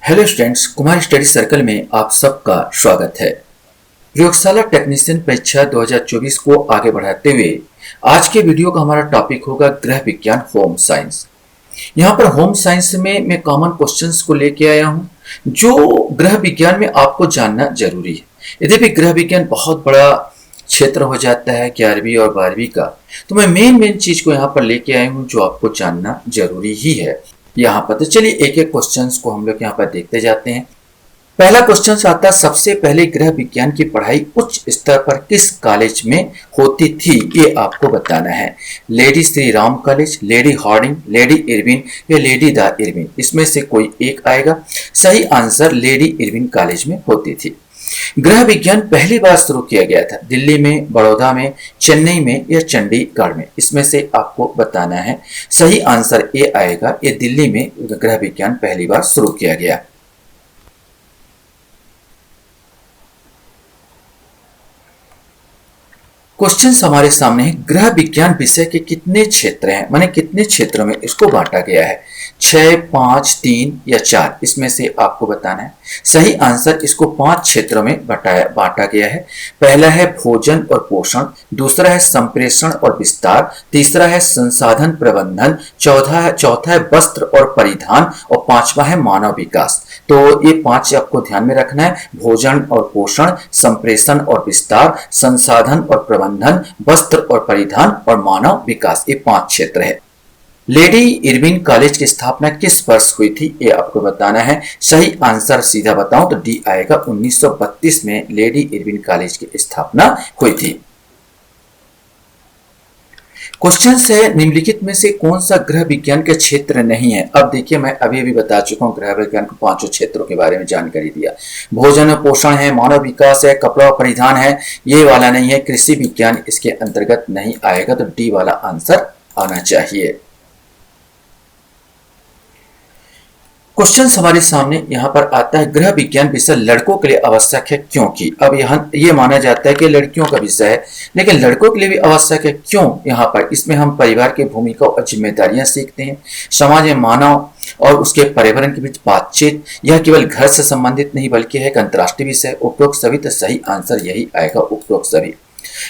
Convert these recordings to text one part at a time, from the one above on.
Hello students, Kumar study circle में आप सबका स्वागत है। प्रयोगशाला टेक्नीशियन परीक्षा 2024 को आगे बढ़ाते हुए आज के वीडियो का हमारा टॉपिक होगा गृह विज्ञान होम साइंस। यहाँ पर होम साइंस में मैं कॉमन क्वेश्चंस को लेके आया हूँ जो गृह विज्ञान में आपको जानना जरूरी है। यदि भी गृह विज्ञान बहुत बड़ा क्षेत्र हो जाता है 11वीं और 12वीं का, तो मैं मेन चीज को यहाँ पर लेके आया हूँ जो आपको जानना जरूरी ही है यहाँ पर। तो चलिए एक एक क्वेश्चंस को हम लोग यहाँ पर देखते जाते हैं। पहला क्वेश्चन आता है, सबसे पहले गृह विज्ञान की पढ़ाई उच्च स्तर पर किस कॉलेज में होती थी, ये आपको बताना है। Lady Shri Ram college, lady Hardinge, lady Irwin या लेडी द इरविन, इसमें से कोई एक आएगा। सही आंसर लेडी इरविन कॉलेज में होती थी। गृह विज्ञान पहली बार शुरू किया गया था दिल्ली में, बड़ौदा में, चेन्नई में या चंडीगढ़ में, इसमें से आपको बताना है। सही आंसर ए आएगा, ये दिल्ली में गृह विज्ञान पहली बार शुरू किया गया। क्वेश्चन हमारे सामने है, गृह विज्ञान विषय के कितने क्षेत्र हैं, माने कितने क्षेत्रों में इसको बांटा गया है। 6, 5, 3 या 4, इसमें से आपको बताना है। सही आंसर, इसको 5 क्षेत्रों में बांटा गया है। पहला है भोजन और पोषण, दूसरा है संप्रेषण और विस्तार, तीसरा है संसाधन प्रबंधन, चौथा है वस्त्र और परिधान, और पांचवा है मानव विकास। तो ये 5 आपको ध्यान में रखना है। भोजन और पोषण, संप्रेषण और विस्तार, संसाधन और प्रबंधन, वस्त्र और परिधान और मानव विकास, ये 5 क्षेत्र है। लेडी इरविन कॉलेज की स्थापना किस वर्ष हुई थी, ये आपको बताना है। सही आंसर सीधा बताऊं तो डी आएगा, 1932 में लेडी इरविन कॉलेज की स्थापना हुई थी। क्वेश्चन है, निम्नलिखित में से कौन सा गृह विज्ञान का क्षेत्र नहीं है। अब देखिए, मैं अभी बता चुका हूं गृह विज्ञान को 5 क्षेत्रों के बारे में जानकारी दिया। भोजन और पोषण है, मानव विकास है, कपड़ा और परिधान है, ये वाला नहीं है। कृषि विज्ञान इसके अंतर्गत नहीं आएगा, तो डी वाला आंसर आना चाहिए। क्वेश्चन हमारे सामने यहाँ पर आता है, गृह विज्ञान विषय लड़कों के लिए आवश्यक है क्योंकि। अब यहाँ ये माना जाता है कि लड़कियों का विषय है, लेकिन लड़कों के लिए भी आवश्यक है। क्यों? यहाँ पर इसमें हम परिवार की भूमिका और जिम्मेदारियां सीखते हैं, समाज में मानव और उसके पर्यावरण के बीच बातचीत। यह केवल घर से संबंधित नहीं बल्कि है एक अंतर्राष्ट्रीय विषय। उपरोक्त सभी, तो सही आंसर यही आएगा, उपरोक्त सभी।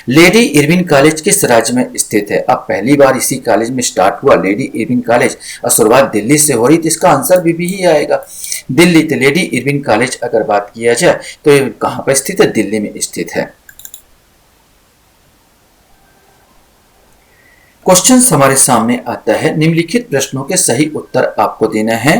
लेडी इरविन कॉलेज किस राज्य में स्थित है। अब पहली बार इसी कॉलेज में स्टार्ट हुआ लेडी इरविन कॉलेज, और शुरुआत दिल्ली से हो रही, तो इसका आंसर भी ही आएगा दिल्ली। तो लेडी इरविन कॉलेज अगर बात किया जाए तो ये कहां पर स्थित है, दिल्ली में स्थित है। क्वेश्चन हमारे सामने आता है, निम्नलिखित प्रश्नों के सही उत्तर आपको देना है।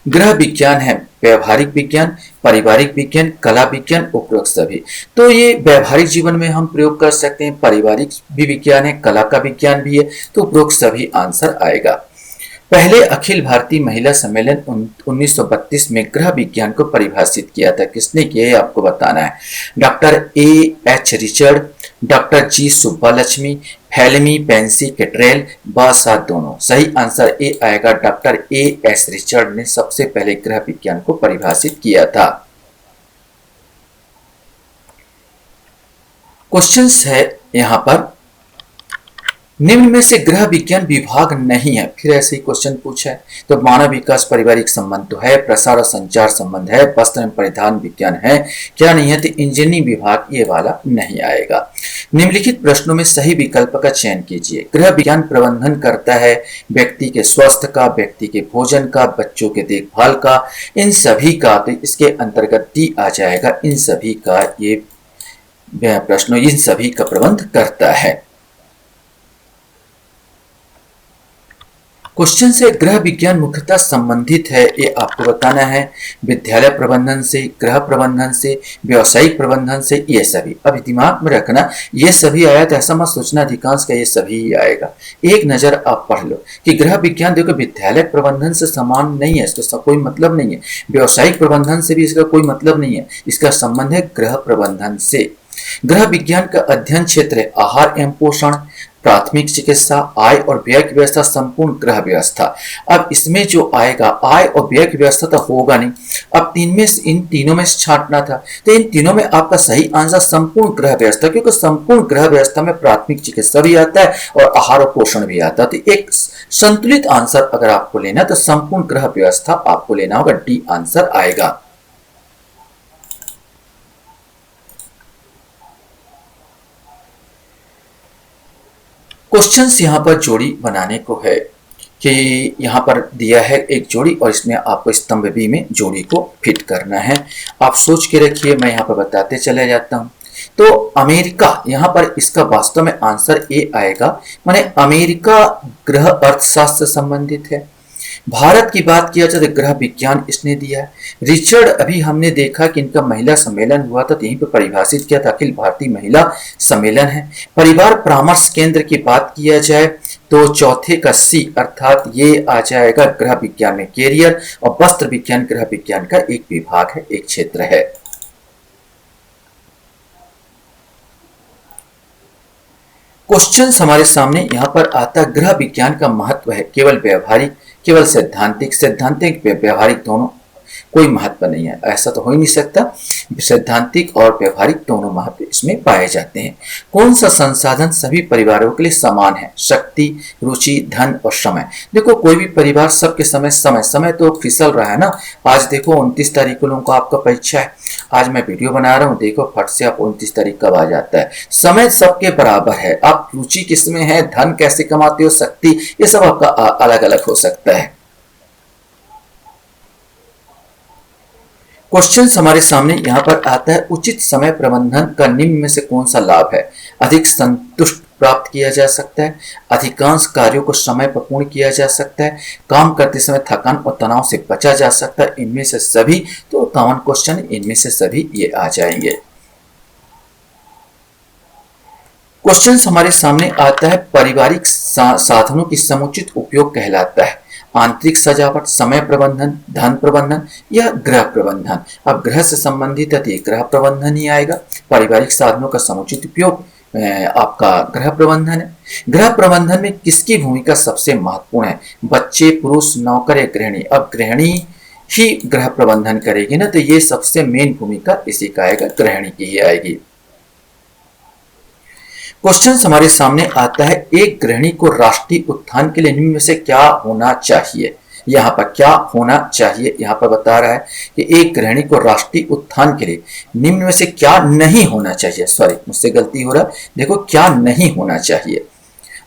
गृह विज्ञान है व्यवहारिक विज्ञान, पारिवारिक विज्ञान, कला विज्ञान, उपरोक्त सभी। तो ये व्यवहारिक जीवन में हम प्रयोग कर सकते हैं, पारिवारिक भी विज्ञान है, कला का विज्ञान भी है, तो उपरोक्त सभी आंसर आएगा। पहले अखिल भारतीय महिला सम्मेलन 1932 में गृह विज्ञान को परिभाषित किया था, किसने किया है आपको बताना है। Doctor A.H. रिचर्ड, डॉक्टर जी सुब्बा लक्ष्मी, हेलेमी पेंसी कैटरेल, बासा दोनों। सही आंसर ए आएगा, डॉक्टर A.S. रिचर्ड ने सबसे पहले गृह विज्ञान को परिभाषित किया था। क्वेश्चन है यहाँ पर, निम्न में से गृह विज्ञान विभाग नहीं है। फिर ऐसे ही क्वेश्चन पूछा है, तो मानव विकास पारिवारिक संबंध तो है, प्रसार और संचार संबंध है, वस्त्र एवं परिधान विज्ञान है, क्या नहीं है, तो इंजीनियरिंग विभाग ये वाला नहीं आएगा। निम्नलिखित प्रश्नों में सही विकल्प का चयन कीजिए। गृह विज्ञान प्रबंधन करता है व्यक्ति के स्वास्थ्य का, व्यक्ति के भोजन का, बच्चों के देखभाल का, इन सभी का, तो इसके अंतर्गत डी आ जाएगा। इन सभी का ये प्रश्न इन सभी का प्रबंध करता है। क्वेश्चन से, गृह विज्ञान मुख्यतः संबंधित है, ये आपको बताना है। विद्यालय प्रबंधन से, गृह प्रबंधन से, व्यावसायिक प्रबंधन से, ये सभी। अब दिमाग में रखना, ये सभी आया तो ऐसा मत सोचना अधिकांश का ये सभी ही आएगा। एक नजर आप पढ़ लो कि गृह विज्ञान देखो विद्यालय प्रबंधन से समान नहीं है, इसका कोई मतलब नहीं है। व्यावसायिक प्रबंधन से भी इसका कोई मतलब नहीं है, इसका संबंध है गृह प्रबंधन से। गृह विज्ञान का अध्ययन क्षेत्र है आहार एवं पोषण, प्राथमिक चिकित्सा, आय और व्यय की व्यवस्था, संपूर्ण गृह व्यवस्था। अब इसमें जो आएगा आय और व्यय की व्यवस्था तो होगा नहीं। अब इन तीनों में से छांटना था, तो इन तीनों में आपका सही आंसर संपूर्ण गृह व्यवस्था, क्योंकि संपूर्ण गृह व्यवस्था में प्राथमिक चिकित्सा भी आता है और आहार और पोषण भी आता है। तो एक संतुलित आंसर अगर आपको लेना तो संपूर्ण गृह व्यवस्था आपको लेना होगा, डी आंसर आएगा। क्वेश्चंस यहां पर जोड़ी बनाने को है कि यहां पर दिया है एक जोड़ी और इसमें आपको स्तंभ बी में जोड़ी को फिट करना है। आप सोच के रखिए, मैं यहां पर बताते चले जाता हूं। तो अमेरिका, यहां पर इसका वास्तव में आंसर ए आएगा, माने अमेरिका गृह अर्थशास्त्र से संबंधित है। भारत की बात किया जाए तो गृह विज्ञान इसने दिया है। रिचर्ड, अभी हमने देखा कि इनका महिला सम्मेलन हुआ था, तो यहीं पर परिभाषित किया था, अखिल भारतीय महिला सम्मेलन है। परिवार परामर्श केंद्र की बात किया जाए तो चौथे का सी अर्थात ये आ जाएगा गृह विज्ञान में कैरियर, और वस्त्र विज्ञान गृह विज्ञान का एक विभाग है, एक क्षेत्र है। क्वेश्चन हमारे सामने यहां पर आता है, गृह विज्ञान का महत्व है केवल व्यवहारिक, केवल सैद्धांतिक, सैद्धांतिक व्यवहारिक दोनों, कोई महत्व नहीं है, ऐसा तो हो ही नहीं सकता। सैद्धांतिक और व्यवहारिक दोनों महत्व इसमें पाए जाते हैं। कौन सा संसाधन सभी परिवारों के लिए समान है? शक्ति, रुचि, धन और समय। देखो कोई भी परिवार सबके समय तो फिसल रहा है ना। आज देखो 29 तारीख को लोगों को आपका परीक्षा है, आज मैं वीडियो बना रहा हूँ, देखो फट से आप 29 तारीख कब आ जाता है। समय सबके बराबर है, आप रुचि किसमें है, धन कैसे कमाते हो, शक्ति, ये सब आपका अलग अलग हो सकता है। क्वेश्चन हमारे सामने यहां पर आता है, उचित समय प्रबंधन का निम्न में से कौन सा लाभ है? अधिक संतुष्ट प्राप्त किया जा सकता है, अधिकांश कार्यों को समय पर पूर्ण किया जा सकता है, काम करते समय थकान और तनाव से बचा जा सकता है, इनमें से सभी। तो कॉमन क्वेश्चन इनमें से सभी ये आ जाएंगे। क्वेश्चन हमारे सामने आता है, पारिवारिक साधनों की समुचित उपयोग कहलाता है आंतरिक सजावट, समय प्रबंधन, धन प्रबंधन या गृह प्रबंधन। अब गृह से संबंधित है तो गृह प्रबंधन ही आएगा। पारिवारिक साधनों का समुचित उपयोग आपका गृह प्रबंधन है। गृह प्रबंधन में किसकी भूमिका सबसे महत्वपूर्ण है? बच्चे, पुरुष, नौकर या गृहिणी? अब गृहिणी ही गृह प्रबंधन करेगी ना, तो ये सबसे मेन भूमिका इसी का आएगा, गृहिणी की ही आएगी। क्वेश्चन हमारे सामने आता है, एक गृहिणी को राष्ट्रीय उत्थान के लिए निम्न में से क्या होना चाहिए? यहाँ पर क्या होना चाहिए यहाँ पर बता रहा है कि एक गृहिणी को राष्ट्रीय उत्थान के लिए निम्न में से क्या नहीं होना चाहिए। सॉरी, मुझसे गलती हो रहा है, देखो क्या नहीं होना चाहिए।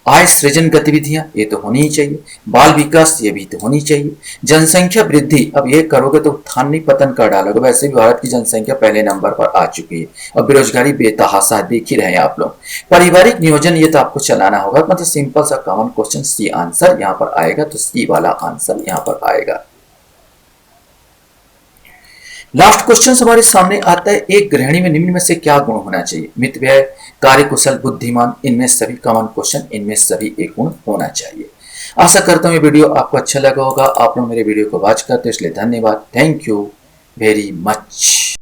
आय सृजन गतिविधियां, ये तो होनी ही चाहिए। बाल विकास, ये भी तो होनी चाहिए। जनसंख्या वृद्धि, अब ये करोगे तो उत्थान नहीं पतन कर डालोगे, वैसे भी भारत की जनसंख्या पहले नंबर पर आ चुकी है और बेरोजगारी बेतहाशा देख ही रहे हैं आप लोग। पारिवारिक नियोजन, ये तो आपको चलाना होगा, मतलब सिंपल सा कॉमन क्वेश्चन, सी आंसर यहाँ पर आएगा, तो सी वाला आंसर यहाँ पर आएगा। लास्ट क्वेश्चन हमारे सामने आता है, एक गृहिणी में निम्न में से क्या गुण होना चाहिए? मित व्यय, कार्यकुशल, बुद्धिमान, इनमें सभी कॉमन क्वेश्चन, इनमें सभी एक गुण होना चाहिए। आशा करता हूँ ये वीडियो आपको अच्छा लगा होगा। आप लोग मेरे वीडियो को वॉच करते हो इसलिए धन्यवाद। Thank you very much.